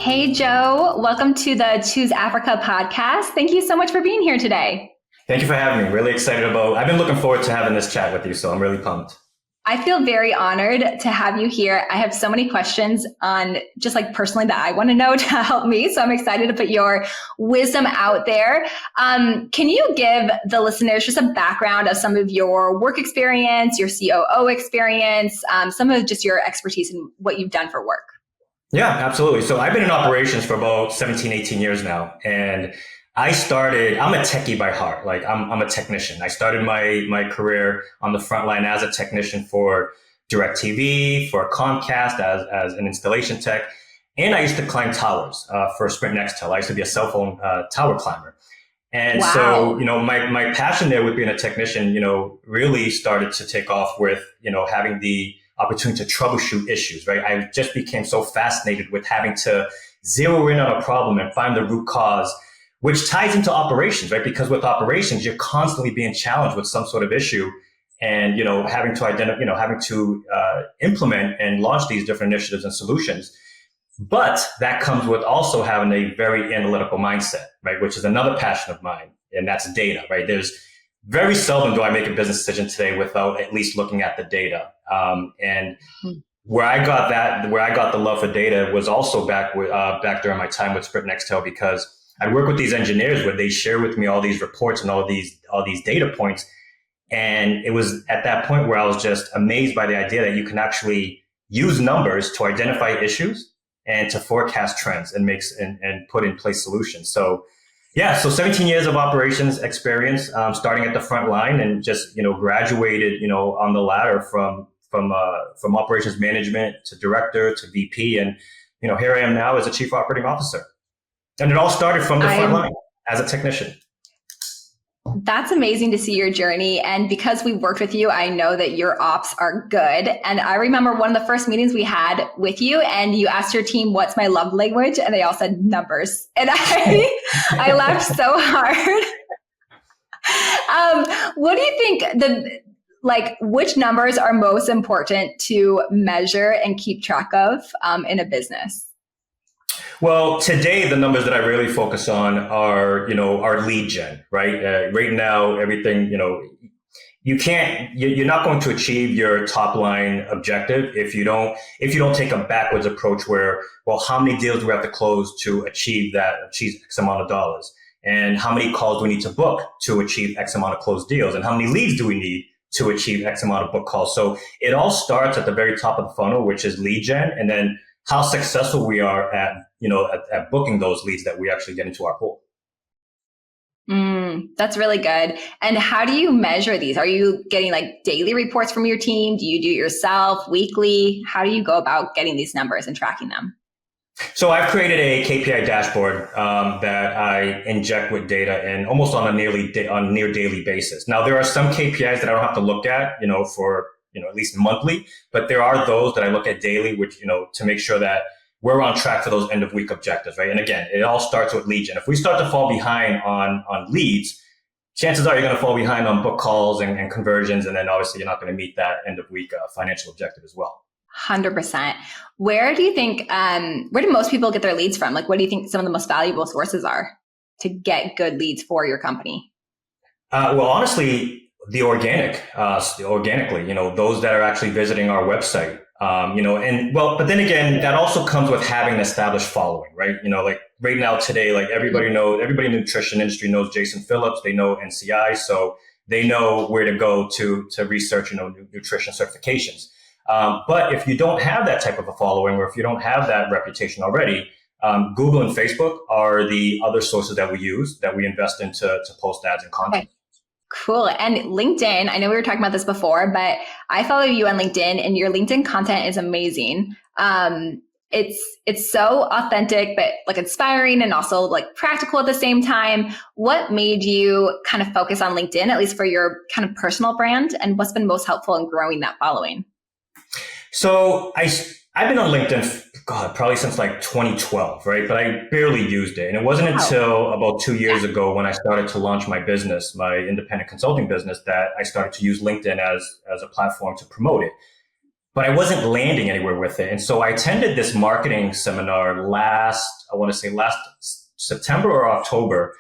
Hey, Joe. Welcome to the Choose Africa podcast. Thank you so much for being here today. Thank you for having me. Really excited I've been looking forward to having this chat with you, so I'm really pumped. I feel very honored to have you here. I have so many questions on just like personally that I want to know to help me. So I'm excited to put your wisdom out there. Can you give the listeners just a background of some of your work experience, your COO experience, some of just your expertise and what you've done for work? Yeah, absolutely. So I've been in operations for about 17, 18 years now. And I'm a techie by heart. Like I'm a technician. I started my career on the front line as a technician for DirecTV, for Comcast as an installation tech. And I used to climb towers for Sprint Nextel. I used to be a cell phone tower climber. And Wow. so, my passion there with being a technician, really started to take off with, having the opportunity to troubleshoot issues, right? I just became so fascinated with having to zero in on a problem and find the root cause, which ties into operations, right? Because with operations, you're constantly being challenged with some sort of issue and, having to implement and launch these different initiatives and solutions. But that comes with also having a very analytical mindset, right? Which is another passion of mine, and that's data, right? There's very seldom do I make a business decision today without at least looking at the data. And where I got the love for data was also back during my time with Sprint Nextel, because I work with these engineers where they share with me all these reports and all these data points. And it was at that point where I was just amazed by the idea that you can actually use numbers to identify issues and to forecast trends and put in place solutions. So 17 years of operations experience, starting at the front line and just, graduated, on the ladder from operations management to director to VP. And, here I am now as a chief operating officer. And it all started from the front line as a technician. That's amazing to see your journey. And because we worked with you, I know that your ops are good. And I remember one of the first meetings we had with you, and you asked your team, what's my love language? And they all said numbers. And I laughed so hard. What do you think which numbers are most important to measure and keep track of in a business? Well, today, the numbers that I really focus on are lead gen, right? Right now, everything, you're not going to achieve your top line objective if you don't take a backwards approach where, well, how many deals do we have to close to achieve X amount of dollars? And how many calls do we need to book to achieve X amount of closed deals? And how many leads do we need to achieve X amount of book calls? So it all starts at the very top of the funnel, which is lead gen, and then how successful we are at booking those leads that we actually get into our pool. That's really good. And how do you measure these? Are you getting daily reports from your team? Do you do it yourself, weekly? How do you go about getting these numbers and tracking them? So I've created a KPI dashboard that I inject with data and almost on a near daily basis. Now, there are some KPIs that I don't have to look at, for at least monthly, but there are those that I look at daily, which, to make sure that we're on track for those end of week objectives, right? And again, it all starts with lead gen. If we start to fall behind on leads, chances are you're going to fall behind on book calls and conversions. And then obviously you're not going to meet that end of week financial objective as well. 100%. Where do you think, where do most people get their leads from? What do you think some of the most valuable sources are to get good leads for your company? Well, honestly, organically, those that are actually visiting our website, but then again, that also comes with having an established following, right? Right now today, everybody in the nutrition industry knows Jason Phillips, they know NCI, so they know where to go to research, nutrition certifications. But if you don't have that type of a following, or if you don't have that reputation already, Google and Facebook are the other sources that we use, that we invest into to post ads and content. Okay. Cool. And LinkedIn, I know we were talking about this before, but I follow you on LinkedIn and your LinkedIn content is amazing. It's so authentic, but inspiring and also practical at the same time. What made you kind of focus on LinkedIn, at least for your kind of personal brand, and what's been most helpful in growing that following? So I've been on LinkedIn, probably since 2012, right? But I barely used it. And it wasn't until about 2 years ago when I started to launch my business, my independent consulting business, that I started to use LinkedIn as a platform to promote it. but I wasn't landing anywhere with it. And so I attended this marketing seminar I want to say last September or October.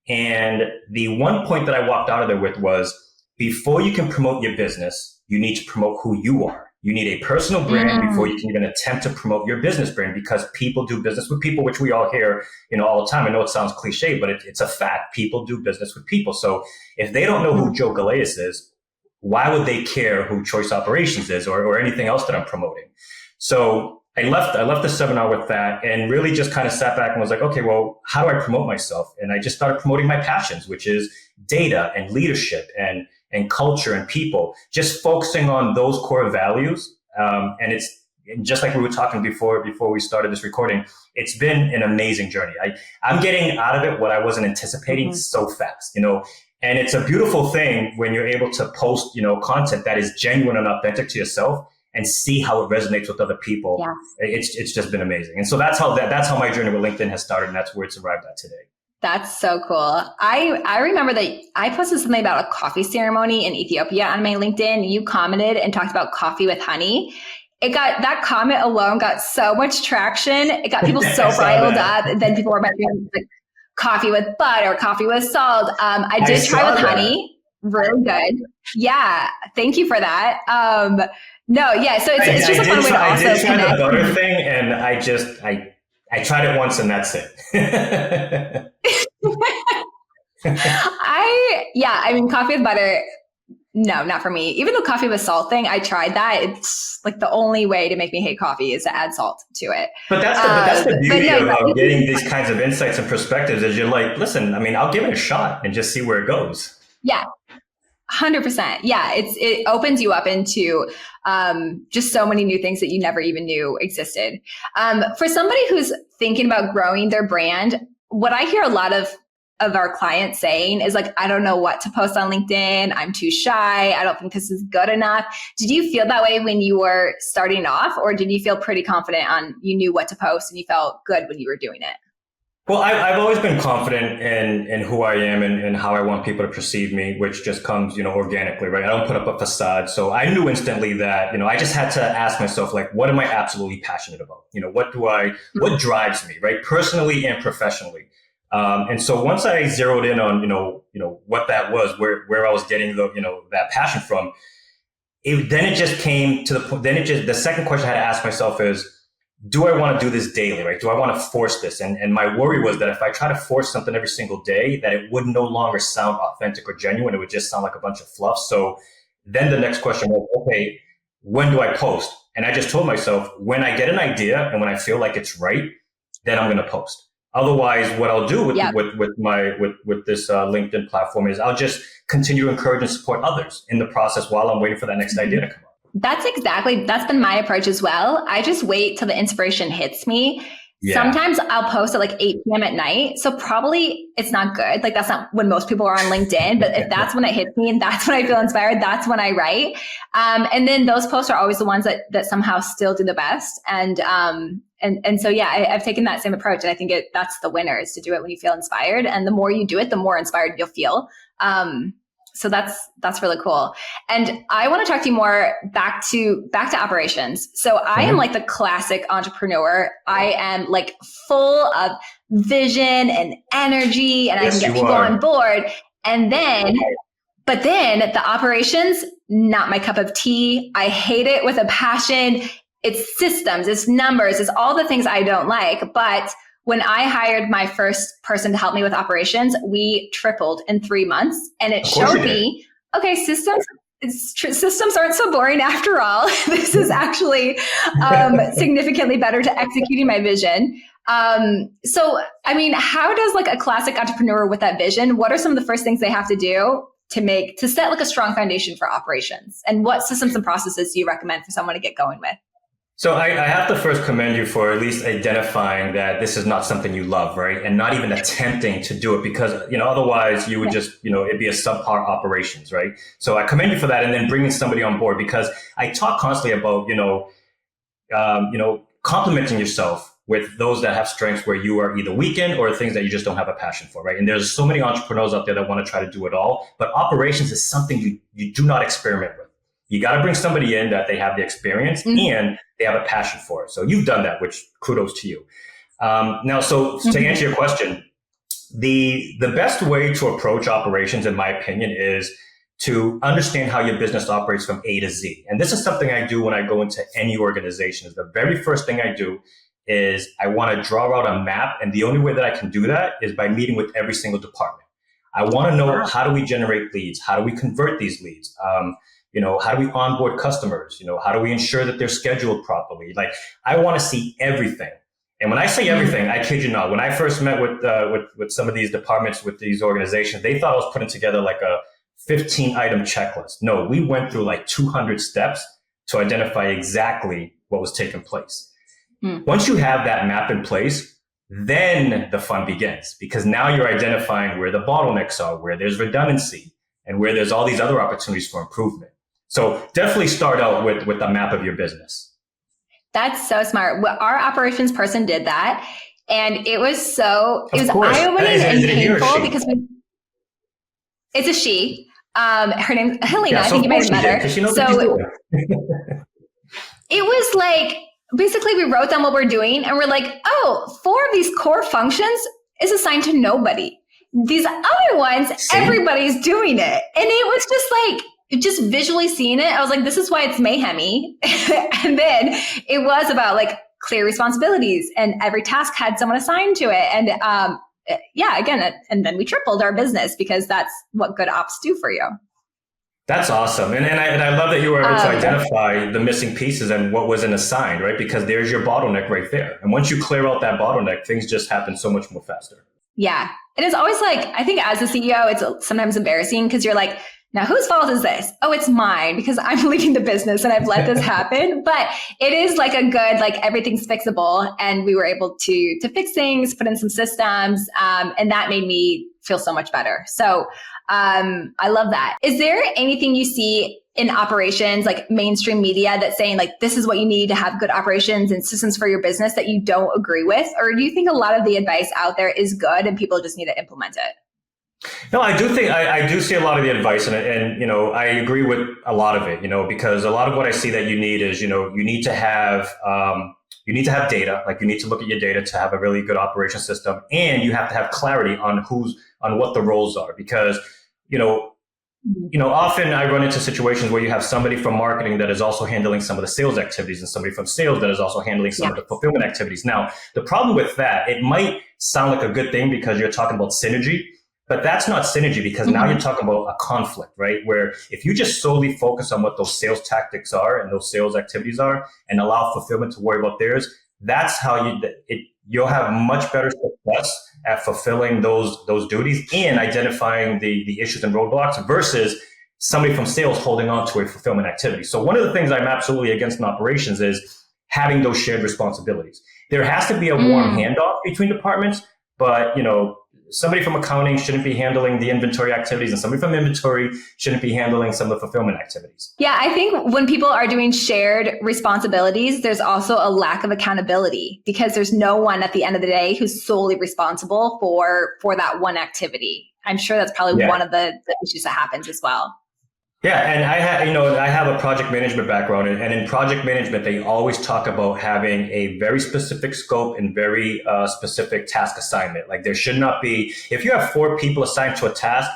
And the one point that I walked out of there with was, before you can promote your business, you need to promote who you are. You need a personal brand before you can even attempt to promote your business brand, because people do business with people, which we all hear, all the time. I know it sounds cliche, but it's a fact. People do business with people. So if they don't know who Joe Galeas is, why would they care who Choice Operations is or anything else that I'm promoting? So I left the seminar with that and really just kind of sat back and was like, okay, well, how do I promote myself? And I just started promoting my passions, which is data and leadership and culture and people, just focusing on those core values. And it's just like we were talking before we started this recording, it's been an amazing journey. I'm getting out of it what I wasn't anticipating so fast, and it's a beautiful thing when you're able to post, content that is genuine and authentic to yourself and see how it resonates with other people. Yes. It's just been amazing. And so that's how my journey with LinkedIn has started, and that's where it's arrived at today. That's so cool. I remember that I posted something about a coffee ceremony in Ethiopia on my LinkedIn. You commented and talked about coffee with honey. That comment alone got so much traction. It got people so riled up. And then people were mentioning like coffee with butter, coffee with salt. I did try with honey. Really good. Yeah. Thank you for that. No, yeah. So it's just a fun way to also connect. I did try the butter thing, and I tried it once and that's it. I mean, coffee with butter, no, not for me. Even the coffee with salt thing, I tried that. It's like the only way to make me hate coffee is to add salt to it. But that's the beauty of getting these kinds of insights and perspectives, is you're like, listen, I mean, I'll give it a shot and just see where it goes. Yeah. 100%. Yeah. It opens you up into just so many new things that you never even knew existed. For somebody who's thinking about growing their brand, what I hear a lot of our clients saying is like, I don't know what to post on LinkedIn. I'm too shy. I don't think this is good enough. Did you feel that way when you were starting off, or did you feel pretty confident you knew what to post and you felt good when you were doing it? Well, I've always been confident in who I am and how I want people to perceive me, which just comes, organically, right? I don't put up a facade. So I knew instantly that, I just had to ask myself, like, what am I absolutely passionate about? What drives me, right? Personally and professionally. And so once I zeroed in on, what that was, where I was getting that passion from, then it just came to the point. The second question I had to ask myself is, do I want to do this daily, right? Do I want to force this? And my worry was that if I try to force something every single day, that it would no longer sound authentic or genuine. It would just sound like a bunch of fluff. So then the next question was, okay, when do I post? And I just told myself, when I get an idea and when I feel like it's right, then I'm going to post. Otherwise, what I'll do with this LinkedIn platform is I'll just continue to encourage and support others in the process while I'm waiting for that next idea to come up. That's been my approach as well. I just wait till the inspiration hits me. Yeah. Sometimes I'll post at like 8 p.m. at night. So probably it's not good. Like that's not when most people are on LinkedIn, but if that's when it hits me and that's when I feel inspired, that's when I write. And then those posts are always the ones that somehow still do the best. And so, yeah, I've taken that same approach. And I think that's the winner, is to do it when you feel inspired. And the more you do it, the more inspired you'll feel. So that's really cool. And I want to talk to you more back to operations. So I am like the classic entrepreneur. I am like full of vision and energy, and I can get people on board. But then the operations, not my cup of tea. I hate it with a passion. It's systems, it's numbers, it's all the things I don't like. But when I hired my first person to help me with operations, we tripled in 3 months. And it showed me, okay, systems aren't so boring after all. This is actually significantly better to executing my vision. So, I mean, how does like a classic entrepreneur with that vision, what are some of the first things they have to do to set like a strong foundation for operations? And what systems and processes do you recommend for someone to get going with? So I have to first commend you for at least identifying that this is not something you love, right? And not even attempting to do it, because, otherwise you would just, it'd be a subpar operations, right? So I commend you for that. And then bringing somebody on board, because I talk constantly about, complimenting yourself with those that have strengths where you are either weak in or things that you just don't have a passion for, right? And there's so many entrepreneurs out there that want to try to do it all, but operations is something you do not experiment with. You got to bring somebody in that they have the experience and they have a passion for it. So you've done that, which kudos to you. Now, so to answer your question, the best way to approach operations, in my opinion, is to understand how your business operates from A to Z. And this is something I do when I go into any organization. Is the very first thing I do is I want to draw out a map. And the only way that I can do that is by meeting with every single department. I want to know, how do we generate leads? How do we convert these leads? How do we onboard customers? How do we ensure that they're scheduled properly? Like, I want to see everything. And when I say everything, I kid you not, when I first met with some of these departments, with these organizations, they thought I was putting together like a 15-item checklist. No, we went through like 200 steps to identify exactly what was taking place. Once you have that map in place, then the fun begins, because now you're identifying where the bottlenecks are, where there's redundancy, and where there's all these other opportunities for improvement. So definitely start out with the map of your business. That's so smart. Our operations person did that, and it was eye-opening and painful because it's a she. Her name's Helena. Yeah, so I think you might have met her. She knows what she's doing. It was like, basically we wrote down what we're doing, and we're like, oh, 4 of these core functions is assigned to nobody. These other ones, everybody's doing it. And it was just like, just visually seeing it, I was like, this is why it's mayhemy. And then it was about like clear responsibilities, and every task had someone assigned to it. And and then we tripled our business, because that's what good ops do for you. That's awesome. And I love that you were able to identify the missing pieces and what wasn't assigned, right? Because there's your bottleneck right there. And once you clear out that bottleneck, things just happen so much more faster. Yeah. It is always like, I think as a CEO, it's sometimes embarrassing, because you're like, now whose fault is this? Oh, it's mine, because I'm leaving the business and I've let this happen. But it is like a good, like, everything's fixable. And we were able to fix things, put in some systems. And that made me feel so much better. So I love that. Is there anything you see in operations, like mainstream media, that's saying like, this is what you need to have good operations and systems for your business, that you don't agree with? Or do you think a lot of the advice out there is good and people just need to implement it? No, I do think I do see a lot of the advice, and I agree with a lot of it, because a lot of what I see that you need is, you need to have data. Like, you need to look at your data to have a really good operation system, and you have to have clarity on what the roles are, because often I run into situations where you have somebody from marketing that is also handling some of the sales activities, and somebody from sales that is also handling some of the fulfillment activities. Now, the problem with that, it might sound like a good thing because you're talking about synergy, but that's not synergy, because now you're talking about a conflict, right? Where if you just solely focus on what those sales tactics are and those sales activities are, and allow fulfillment to worry about theirs, that's how you'll have much better success at fulfilling those duties and identifying the issues and roadblocks, versus somebody from sales holding on to a fulfillment activity. So one of the things I'm absolutely against in operations is having those shared responsibilities. There has to be a warm handoff between departments, but somebody from accounting shouldn't be handling the inventory activities, and somebody from inventory shouldn't be handling some of the fulfillment activities. Yeah, I think when people are doing shared responsibilities, there's also a lack of accountability, because there's no one at the end of the day who's solely responsible for that one activity. I'm sure that's probably one of the issues that happens as well. Yeah, and I have a project management background, and in project management, they always talk about having a very specific scope and very specific task assignment. Like, there should not be, if you have 4 people assigned to a task,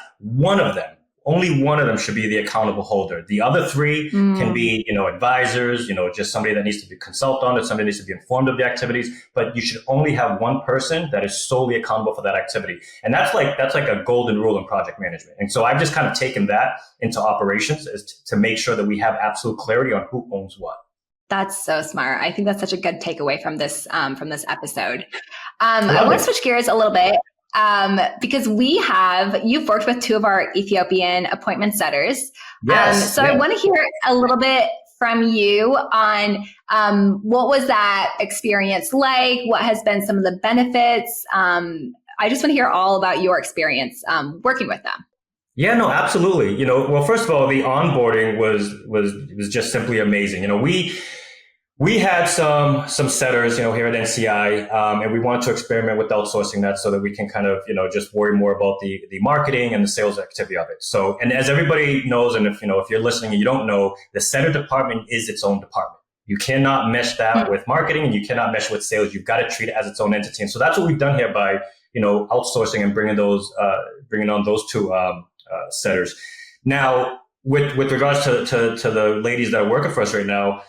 only one of them should be the accountable holder. The other 3 can be, advisors, just somebody that needs to be consulted on, or somebody needs to be informed of the activities. But you should only have one person that is solely accountable for that activity. And that's like a golden rule in project management. And so I've just kind of taken that into operations, is to make sure that we have absolute clarity on who owns what. That's so smart. I think that's such a good takeaway from this episode. I want to switch gears a little bit. Because you've worked with 2 of our Ethiopian appointment setters. Yes. I want to hear a little bit from you on what was that experience like? What has been some of the benefits? I just want to hear all about your experience working with them. Yeah, no, absolutely. Well, first of all, the onboarding was just simply amazing. We had some setters, here at NCI, and we wanted to experiment with outsourcing that so that we can kind of, just worry more about the marketing and the sales activity of it. So, and as everybody knows, and if you're listening and you don't know, the center department is its own department. You cannot mesh that with marketing, and you cannot mesh with sales. You've got to treat it as its own entity. And so that's what we've done here by, outsourcing and bringing on those two setters. Now, with regards to the ladies that are working for us right now,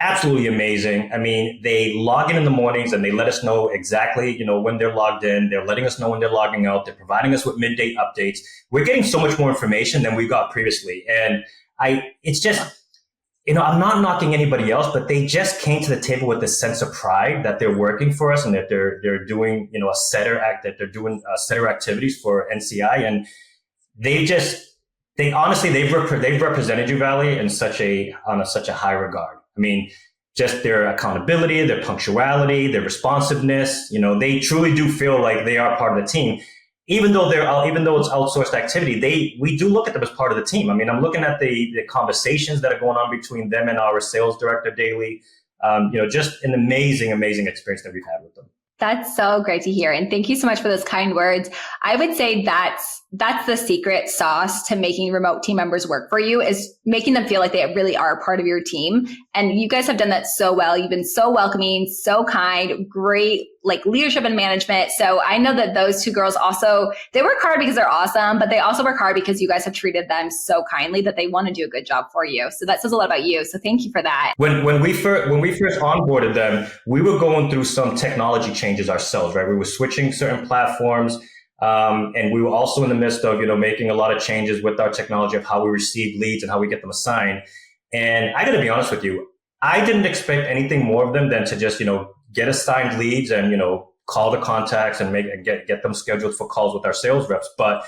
absolutely amazing. I mean, they log in the mornings and they let us know exactly, when they're logged in. They're letting us know when they're logging out. They're providing us with midday updates. We're getting so much more information than we got previously. And it's just, I'm not knocking anybody else, but they just came to the table with this sense of pride that they're working for us and that they're doing, that they're doing setter activities for NCI. And they've represented you, Valley, in such a high regard. I mean, just their accountability, their punctuality, their responsiveness, they truly do feel like they are part of the team. Even though it's outsourced activity, we do look at them as part of the team. I mean, I'm looking at the conversations that are going on between them and our sales director daily. Just an amazing experience that we've had with them. That's so great to hear. And thank you so much for those kind words. I would say that's the secret sauce to making remote team members work for you, is making them feel like they really are part of your team. And you guys have done that so well. You've been so welcoming, so kind, great, leadership and management. So I know that those two girls also, they work hard because they're awesome, but they also work hard because you guys have treated them so kindly that they want to do a good job for you. So that says a lot about you. So thank you for that. When we first onboarded them, we were going through some technology changes ourselves, right? We were switching certain platforms. And we were also in the midst of, making a lot of changes with our technology of how we receive leads and how we get them assigned. And I got to be honest with you, I didn't expect anything more of them than to just, get assigned leads and, call the contacts and get them scheduled for calls with our sales reps. But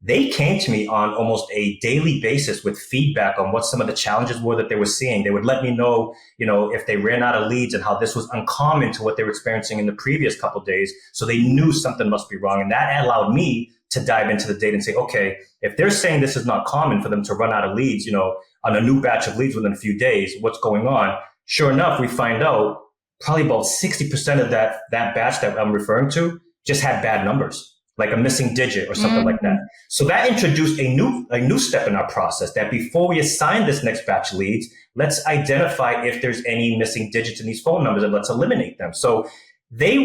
they came to me on almost a daily basis with feedback on what some of the challenges were that they were seeing. They would let me know, if they ran out of leads and how this was uncommon to what they were experiencing in the previous couple of days. So they knew something must be wrong. And that allowed me to dive into the data and say, okay, if they're saying this is not common for them to run out of leads, on a new batch of leads within a few days, what's going on? Sure enough, we find out probably about 60% of that batch that I'm referring to just had bad numbers, like a missing digit or something like that. So that introduced a new step in our process, that before we assign this next batch of leads, let's identify if there's any missing digits in these phone numbers and let's eliminate them. So they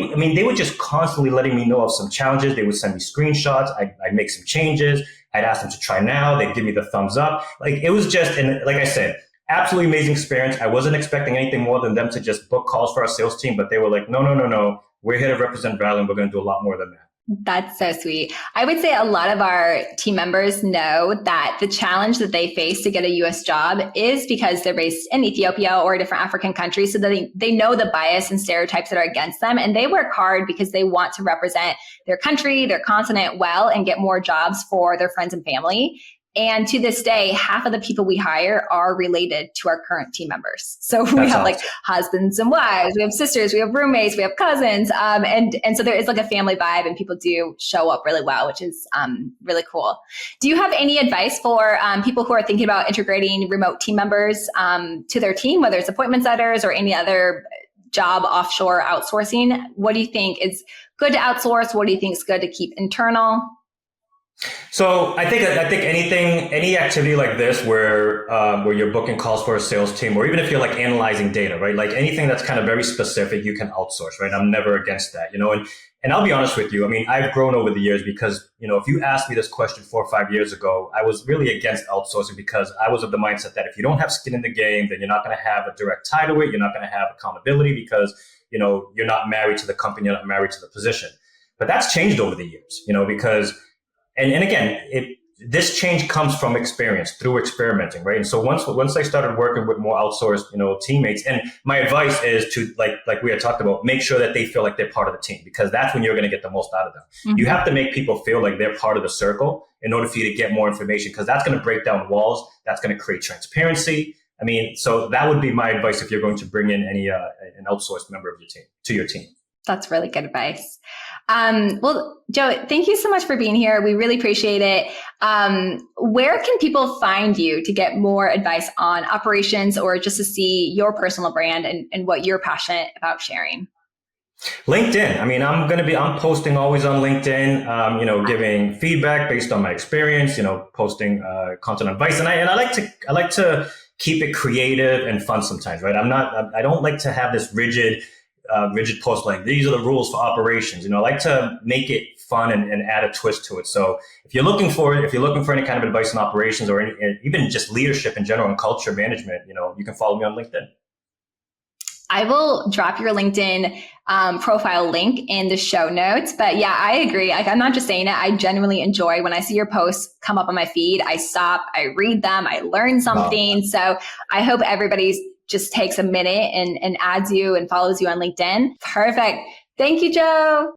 were just constantly letting me know of some challenges. They would send me screenshots. I'd make some changes. I'd ask them to try now. They'd give me the thumbs up. It was just, and like I said, absolutely amazing experience. I wasn't expecting anything more than them to just book calls for our sales team, but they were like, no. We're here to represent Valley, and we're going to do a lot more than that. That's so sweet. I would say a lot of our team members know that the challenge that they face to get a US job is because they're based in Ethiopia or a different African country. So that they know the bias and stereotypes that are against them. And they work hard because they want to represent their country, their continent well, and get more jobs for their friends and family. And to this day, half of the people we hire are related to our current team members. So we have awesome. Husbands and wives, we have sisters, we have roommates, we have cousins. And so there is a family vibe, and people do show up really well, which is really cool. Do you have any advice for people who are thinking about integrating remote team members to their team, whether it's appointment setters or any other job offshore outsourcing? What do you think is good to outsource? What do you think is good to keep internal? So I think any activity like this where you're booking calls for a sales team, or even if you're analyzing data, right? Anything that's kind of very specific, you can outsource, right? I'm never against that, and I'll be honest with you. I mean, I've grown over the years because, if you asked me this question 4 or 5 years ago, I was really against outsourcing because I was of the mindset that if you don't have skin in the game, then you're not going to have a direct tie to it. You're not going to have accountability because, you're not married to the company, you're not married to the position. But that's changed over the years, because And again, this change comes from experience, through experimenting, right? And so once I started working with more outsourced, teammates, and my advice is to, like we had talked about, make sure that they feel like they're part of the team, because that's when you're going to get the most out of them. Mm-hmm. You have to make people feel like they're part of the circle in order for you to get more information, because that's going to break down walls. That's going to create transparency. I mean, so that would be my advice if you're going to bring in an outsourced member of your team to your team. That's really good advice. Well, Joe, thank you so much for being here. We really appreciate it. Where can people find you to get more advice on operations or just to see your personal brand and what you're passionate about sharing? LinkedIn. I mean, I'm posting always on LinkedIn, giving feedback based on my experience, posting content advice. And I like to keep it creative and fun sometimes, right? I don't like to have this rigid post like these are the rules for operations. I like to make it fun and add a twist to it. So if you're looking for any kind of advice on operations or even just leadership in general and culture management, you can follow me on LinkedIn. I will drop your LinkedIn profile link in the show notes. But yeah, I agree. Like, I'm not just saying it. I genuinely enjoy when I see your posts come up on my feed. I stop, I read them, I learn something. Wow. So I hope everybody just takes a minute and adds you and follows you on LinkedIn. Perfect. Thank you, Joe.